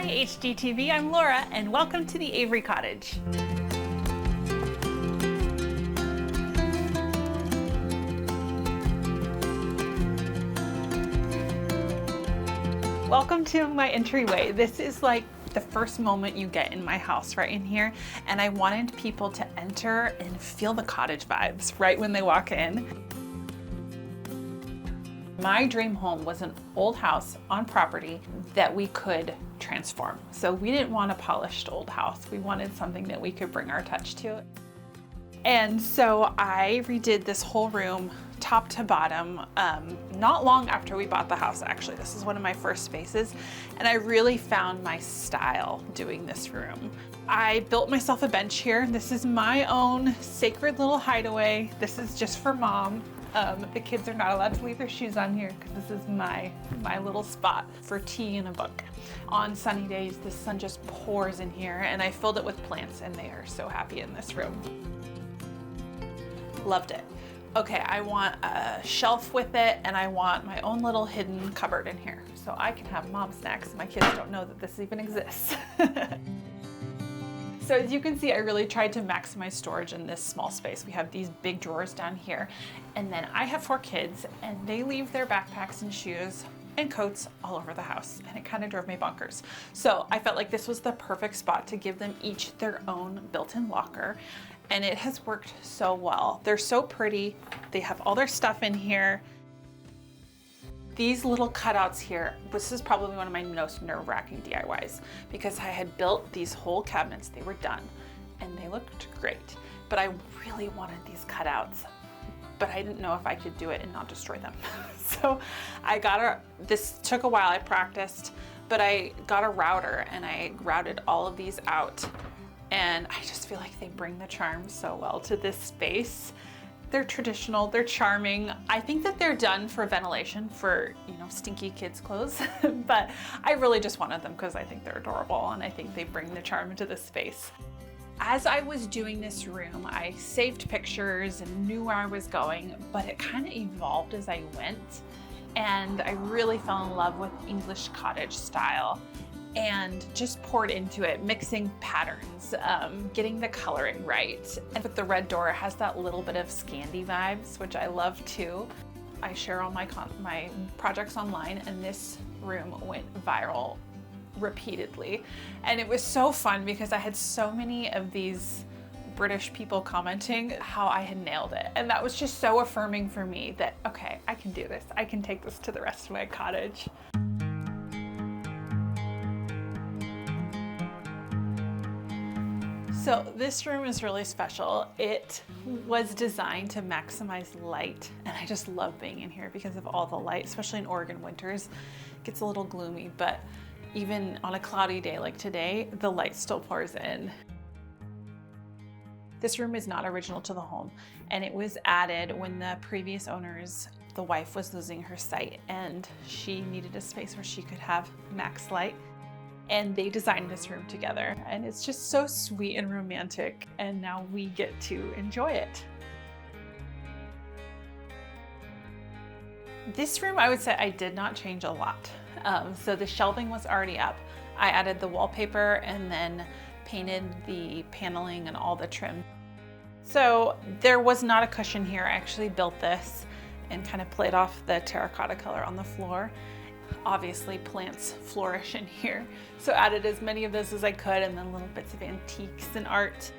Hi HGTV, I'm Laura and welcome to the Avery Cottage. Welcome to my entryway. This is like the first moment you get in my house right in here, and I wanted people to enter and feel the cottage vibes right when they walk in. My dream home was an old house on property that we could transform. So we didn't want a polished old house. We wanted something that we could bring our touch to. And so I redid this whole room top to bottom not long after we bought the house. Actually, this is one of my first spaces, and I really found my style doing this room. I built myself a bench here. This is my own sacred little hideaway. This is just for mom. The kids are not allowed to leave their shoes on here because this is my little spot for tea and a book. On sunny days, the sun just pours in here, and I filled it with plants, and they are so happy in this room. Loved it. Okay, I want a shelf with it, and I want my own little hidden cupboard in here so I can have mom snacks. My kids don't know that this even exists. So as you can see, I really tried to maximize storage in this small space. We have these big drawers down here, and then I have 4 kids, and they leave their backpacks and shoes and coats all over the house, and it kind of drove me bonkers. So I felt like this was the perfect spot to give them each their own built-in locker, and it has worked so well. They're so pretty. They have all their stuff in here. These little cutouts here, this is probably one of my most nerve-wracking DIYs because I had built these whole cabinets. They were done and they looked great, but I really wanted these cutouts, but I didn't know if I could do it and not destroy them. So I got this took a while, I practiced, but I got a router and I routed all of these out, and I just feel like they bring the charm so well to this space. They're traditional, they're charming. I think that they're done for ventilation for, stinky kids' clothes, but I really just wanted them because I think they're adorable and I think they bring the charm into this space. As I was doing this room, I saved pictures and knew where I was going, but it kind of evolved as I went, and I really fell in love with English cottage style and just poured into it, mixing patterns, getting the coloring right. And with the red door, it has that little bit of Scandi vibes, which I love too. I share all my projects online, and this room went viral repeatedly. And it was so fun because I had so many of these British people commenting how I had nailed it. And that was just so affirming for me that, okay, I can do this. I can take this to the rest of my cottage. So this room is really special. It was designed to maximize light, and I just love being in here because of all the light, especially in Oregon winters. It gets a little gloomy, but even on a cloudy day like today, the light still pours in. This room is not original to the home, and it was added when the previous owners, the wife was losing her sight, and she needed a space where she could have max light. And they designed this room together, and it's just so sweet and romantic, and now we get to enjoy it. This room, I would say I did not change a lot. So the shelving was already up. I added the wallpaper and then painted the paneling and all the trim. So there was not a cushion here. I actually built this and kind of played off the terracotta color on the floor. Obviously plants flourish in here, so added as many of those as I could, and then little bits of antiques and art.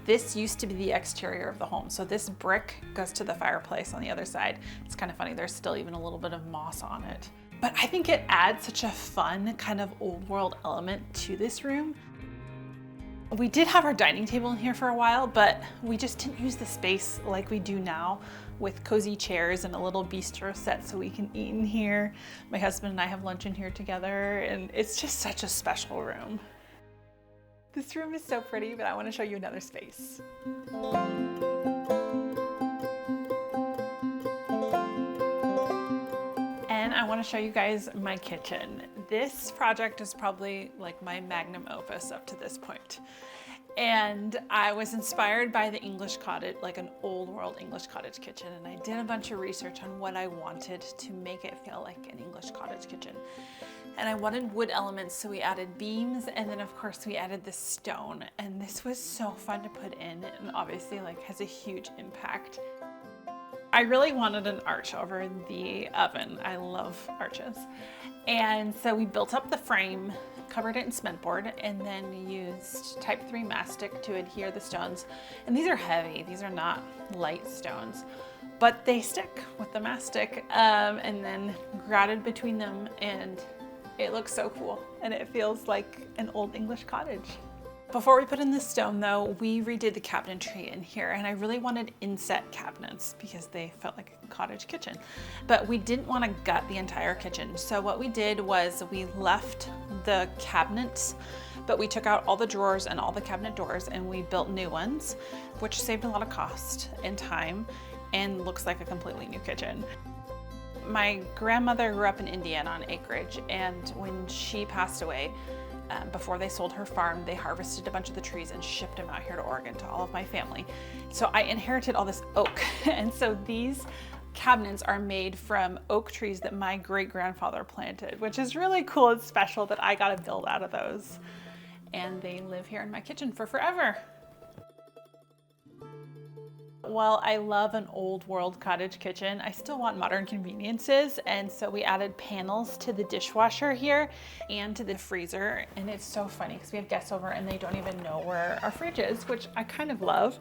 This used to be the exterior of the home, so this brick goes to the fireplace on the other side. It's kind of funny, there's still even a little bit of moss on it. But I think it adds such a fun kind of old world element to this room. We did have our dining table in here for a while, but we just didn't use the space like we do now with cozy chairs and a little bistro set so we can eat in here. My husband and I have lunch in here together, and it's just such a special room. This room is so pretty, but I want to show you another space. And I want to show you guys my kitchen. This project is probably like my magnum opus up to this point. And I was inspired by the English cottage, like an old world English cottage kitchen. And I did a bunch of research on what I wanted to make it feel like an English cottage kitchen. and I wanted wood elements, so we added beams, and then of course we added the stone, and this was so fun to put in, and obviously like has a huge impact. I really wanted an arch over the oven. I love arches. And so we built up the frame, covered it in cement board, and then used type 3 mastic to adhere the stones. And these are heavy, these are not light stones, but they stick with the mastic, and then grouted between them, and it looks so cool. And it feels like an old English cottage. Before we put in the stone though, we redid the cabinetry in here, and I really wanted inset cabinets because they felt like a cottage kitchen. But we didn't want to gut the entire kitchen. So what we did was we left the cabinets, but we took out all the drawers and all the cabinet doors, and we built new ones, which saved a lot of cost and time and looks like a completely new kitchen. My grandmother grew up in Indiana on acreage, and when she passed away, before they sold her farm, they harvested a bunch of the trees and shipped them out here to Oregon to all of my family. So I inherited all this oak. And so these cabinets are made from oak trees that my great-grandfather planted, which is really cool and special that I got to build out of those. And they live here in my kitchen for forever. While I love an old world cottage kitchen, I still want modern conveniences, and so we added panels to the dishwasher here and to the freezer. And it's so funny because we have guests over and they don't even know where our fridge is, which I kind of love.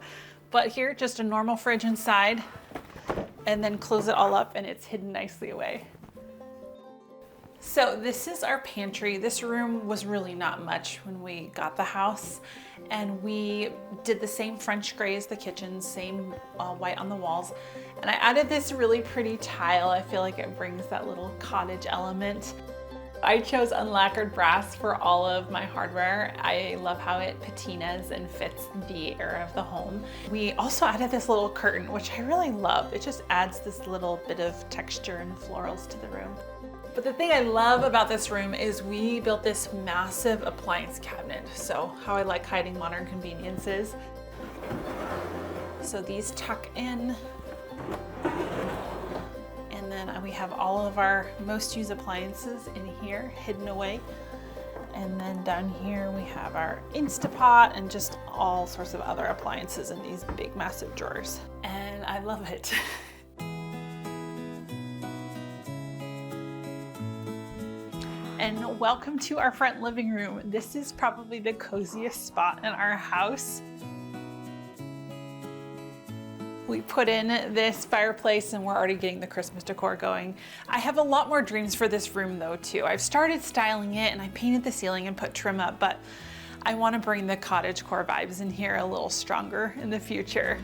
But here, just a normal fridge inside, and then close it all up and it's hidden nicely away. So this is our pantry. This room was really not much when we got the house, and we did the same French gray as the kitchen, same white on the walls. And I added this really pretty tile. I feel like it brings that little cottage element. I chose unlacquered brass for all of my hardware. I love how it patinas and fits the era of the home. We also added this little curtain, which I really love. It just adds this little bit of texture and florals to the room. But the thing I love about this room is we built this massive appliance cabinet. So how I like hiding modern conveniences. So these tuck in. And then we have all of our most used appliances in here, hidden away. And then down here we have our Instapot and just all sorts of other appliances in these big, massive drawers. And I love it. And welcome to our front living room. This is probably the coziest spot in our house. We put in this fireplace and we're already getting the Christmas decor going. I have a lot more dreams for this room though too. I've started styling it and I painted the ceiling and put trim up, but I want to bring the cottage-core vibes in here a little stronger in the future.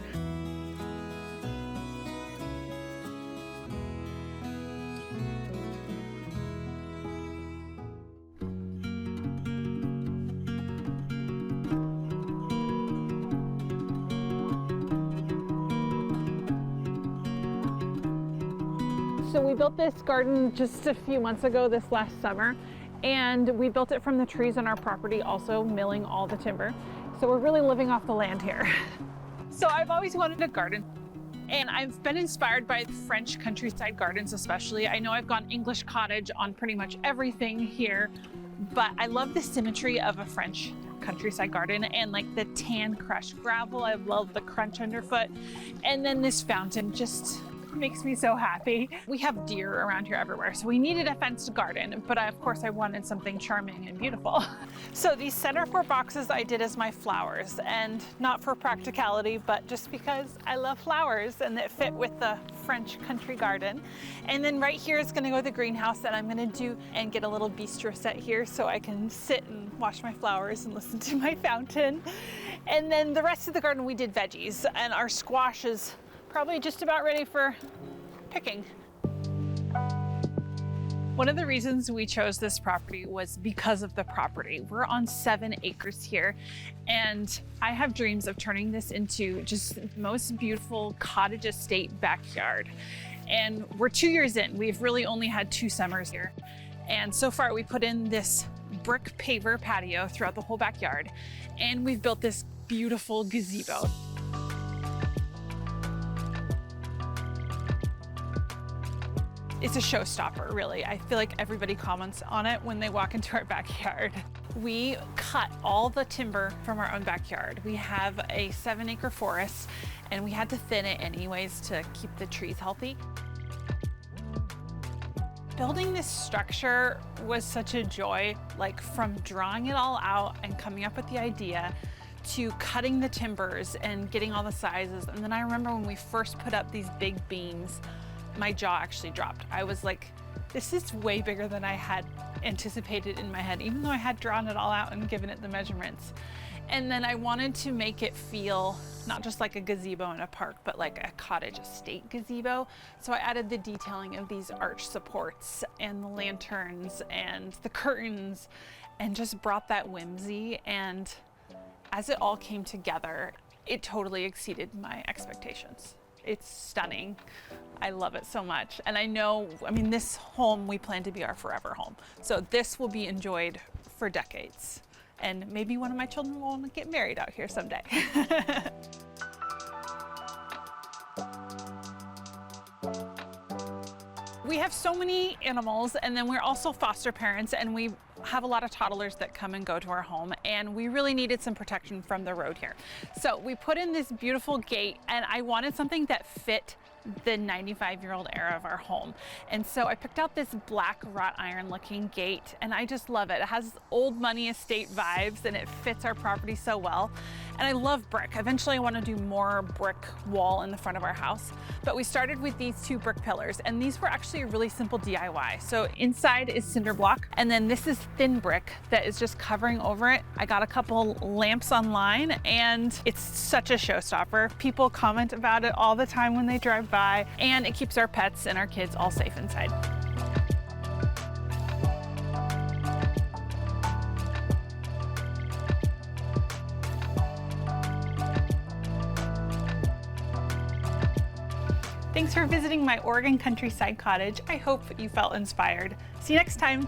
So we built this garden just a few months ago, this last summer, and we built it from the trees on our property, also milling all the timber. So we're really living off the land here. So I've always wanted a garden, and I've been inspired by French countryside gardens especially. I know I've gone English cottage on pretty much everything here, but I love the symmetry of a French countryside garden and like the tan crushed gravel. I love the crunch underfoot. And then this fountain just makes me so happy. We have deer around here everywhere, so we needed a fenced garden, but of course I wanted something charming and beautiful. So these center 4 boxes I did as my flowers, and not for practicality, but just because I love flowers and that fit with the French country garden. And then right here is gonna go the greenhouse that I'm gonna do and get a little bistro set here so I can sit and watch my flowers and listen to my fountain. And then the rest of the garden we did veggies, and our squash is probably just about ready for picking. One of the reasons we chose this property was because of the property. We're on 7 acres here, and I have dreams of turning this into just the most beautiful cottage estate backyard. And we're 2 years in. We've really only had 2 summers here. And so far we put in this brick paver patio throughout the whole backyard, and we've built this beautiful gazebo. it's a showstopper, really. I feel like everybody comments on it when they walk into our backyard. We cut all the timber from our own backyard. We have a 7-acre forest and we had to thin it anyways to keep the trees healthy. Building this structure was such a joy, like from drawing it all out and coming up with the idea to cutting the timbers and getting all the sizes. And then I remember when we first put up these big beams, my jaw actually dropped. I was like, this is way bigger than I had anticipated in my head, even though I had drawn it all out and given it the measurements. And then I wanted to make it feel not just like a gazebo in a park, but like a cottage estate gazebo. So I added the detailing of these arch supports and the lanterns and the curtains and just brought that whimsy. And as it all came together, it totally exceeded my expectations. It's stunning. I love it so much. And I know, I mean, this home we plan to be our forever home. So this will be enjoyed for decades. And maybe one of my children will want to get married out here someday. We have so many animals, and then we're also foster parents, and we have a lot of toddlers that come and go to our home, and we really needed some protection from the road here. So we put in this beautiful gate, and I wanted something that fit the 95-year-old era of our home. And so I picked out this black wrought iron looking gate, and I just love it. It has old money estate vibes and it fits our property so well. And I love brick. Eventually I want to do more brick wall in the front of our house. But we started with these 2 brick pillars, and these were actually a really simple DIY. So inside is cinder block, and then this is thin brick that is just covering over it. I got a couple lamps online, and it's such a showstopper. People comment about it all the time when they drive by, and it keeps our pets and our kids all safe inside. Thanks for visiting my Oregon countryside cottage. I hope you felt inspired. See you next time.